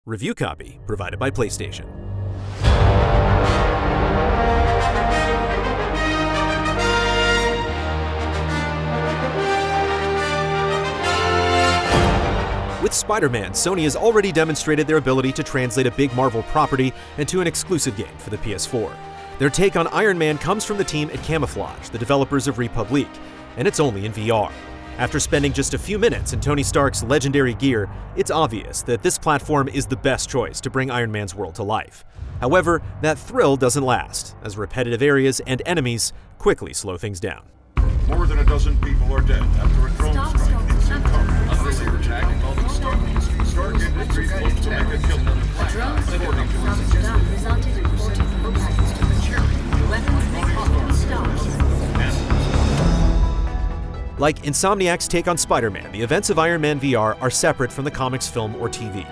Review copy provided by PlayStation. With Spider-Man, Sony has already demonstrated their ability to translate a big Marvel property into an exclusive game for the PS4. Their take on Iron Man comes from the team at Camouflage, the developers of Republic, and it's only in VR. After spending just a few minutes in Tony Stark's legendary gear, it's obvious that this platform is the best choice to bring Iron Man's world to life. However, that thrill doesn't last, as repetitive areas and enemies quickly slow things down. More than a dozen people are dead after a drone strike in Zimbabwe. Others are attack involving Stark Industries. Stark Industries hopes to make a killing. Drones from Saddam resulted in 40 pullbacks to the chairman. Weapons often stopped. Like Insomniac's take on Spider-Man, the events of Iron Man VR are separate from the comics, film, or TV.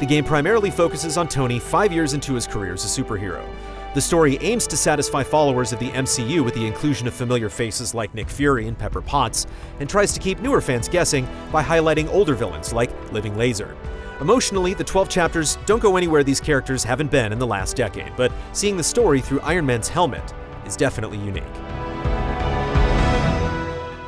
The game primarily focuses on Tony 5 years into his career as a superhero. The story aims to satisfy followers of the MCU with the inclusion of familiar faces like Nick Fury and Pepper Potts, and tries to keep newer fans guessing by highlighting older villains like Living Laser. Emotionally, the 12 chapters don't go anywhere these characters haven't been in the last decade, but seeing the story through Iron Man's helmet is definitely unique.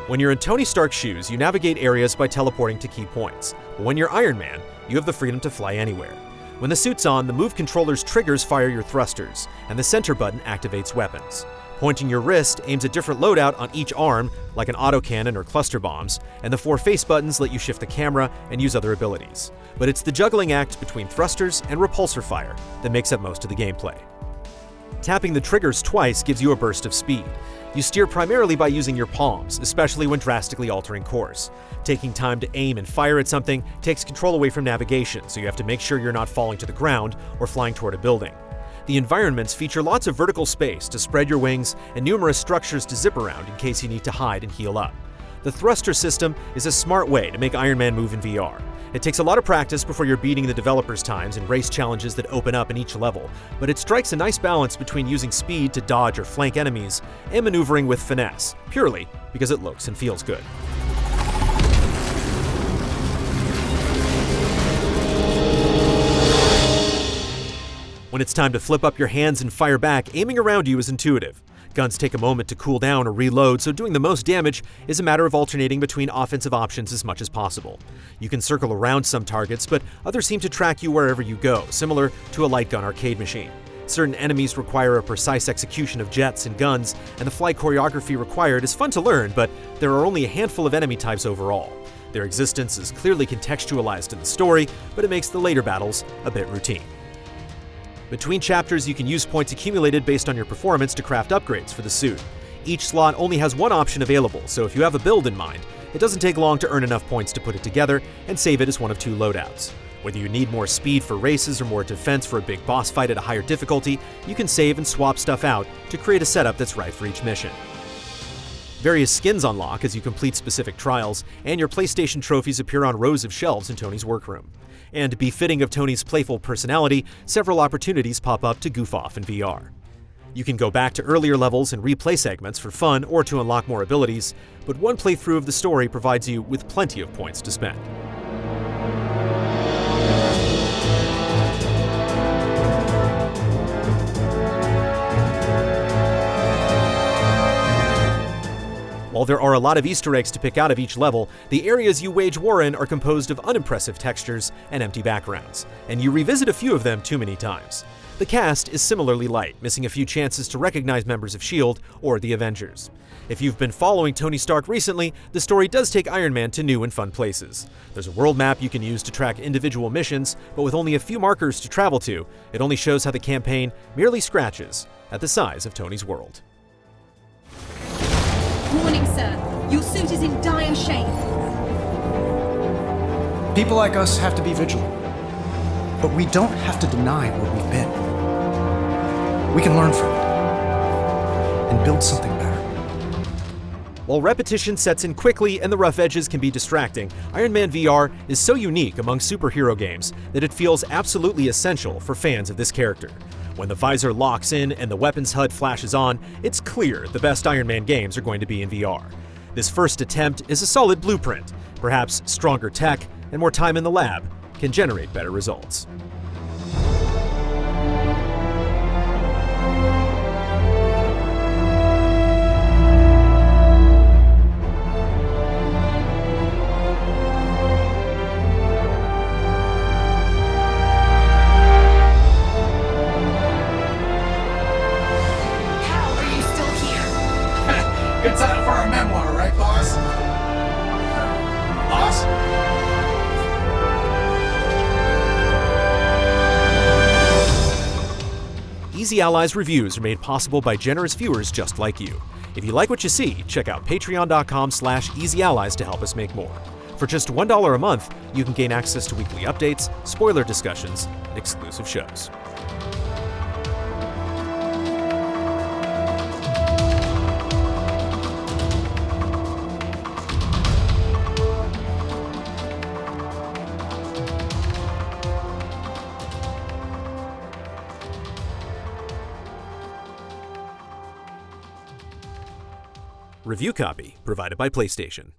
When you're in Tony Stark's shoes, you navigate areas by teleporting to key points. But when you're Iron Man, you have the freedom to fly anywhere. When the suit's on, the move controller's triggers fire your thrusters, and the center button activates weapons. Pointing your wrist aims a different loadout on each arm, like an autocannon or cluster bombs, and the 4 face buttons let you shift the camera and use other abilities. But it's the juggling act between thrusters and repulsor fire that makes up most of the gameplay. Tapping the triggers twice gives you a burst of speed. You steer primarily by using your palms, especially when drastically altering course. Taking time to aim and fire at something takes control away from navigation, so you have to make sure you're not falling to the ground or flying toward a building. The environments feature lots of vertical space to spread your wings and numerous structures to zip around in case you need to hide and heal up. The thruster system is a smart way to make Iron Man move in VR. It takes a lot of practice before you're beating the developers' times and race challenges that open up in each level, but it strikes a nice balance between using speed to dodge or flank enemies and maneuvering with finesse, purely because it looks and feels good. When it's time to flip up your hands and fire back, aiming around you is intuitive. Guns take a moment to cool down or reload, so doing the most damage is a matter of alternating between offensive options as much as possible. You can circle around some targets, but others seem to track you wherever you go, similar to a light gun arcade machine. Certain enemies require a precise execution of jets and guns, and the flight choreography required is fun to learn, but there are only a handful of enemy types overall. Their existence is clearly contextualized in the story, but it makes the later battles a bit routine. Between chapters, you can use points accumulated based on your performance to craft upgrades for the suit. Each slot only has one option available, so if you have a build in mind, it doesn't take long to earn enough points to put it together and save it as one of 2 loadouts. Whether you need more speed for races or more defense for a big boss fight at a higher difficulty, you can save and swap stuff out to create a setup that's right for each mission. Various skins unlock as you complete specific trials, and your PlayStation trophies appear on rows of shelves in Tony's workroom. And befitting of Tony's playful personality, several opportunities pop up to goof off in VR. You can go back to earlier levels and replay segments for fun or to unlock more abilities, but one playthrough of the story provides you with plenty of points to spend. While there are a lot of Easter eggs to pick out of each level, the areas you wage war in are composed of unimpressive textures and empty backgrounds, and you revisit a few of them too many times. The cast is similarly light, missing a few chances to recognize members of S.H.I.E.L.D. or the Avengers. If you've been following Tony Stark recently, the story does take Iron Man to new and fun places. There's a world map you can use to track individual missions, but with only a few markers to travel to, it only shows how the campaign merely scratches at the size of Tony's world. Warning, sir. Your suit is in dire shape. People like us have to be vigilant. But we don't have to deny where we've been. We can learn from it and build something better. While repetition sets in quickly and the rough edges can be distracting, Iron Man VR is so unique among superhero games that it feels absolutely essential for fans of this character. When the visor locks in and the weapons HUD flashes on, it's clear the best Iron Man games are going to be in VR. This first attempt is a solid blueprint. Perhaps stronger tech and more time in the lab can generate better results. Easy Allies reviews are made possible by generous viewers just like you. If you like what you see, check out patreon.com/easyallies to help us make more. For just $1 a month, you can gain access to weekly updates, spoiler discussions, and exclusive shows. Review copy provided by PlayStation.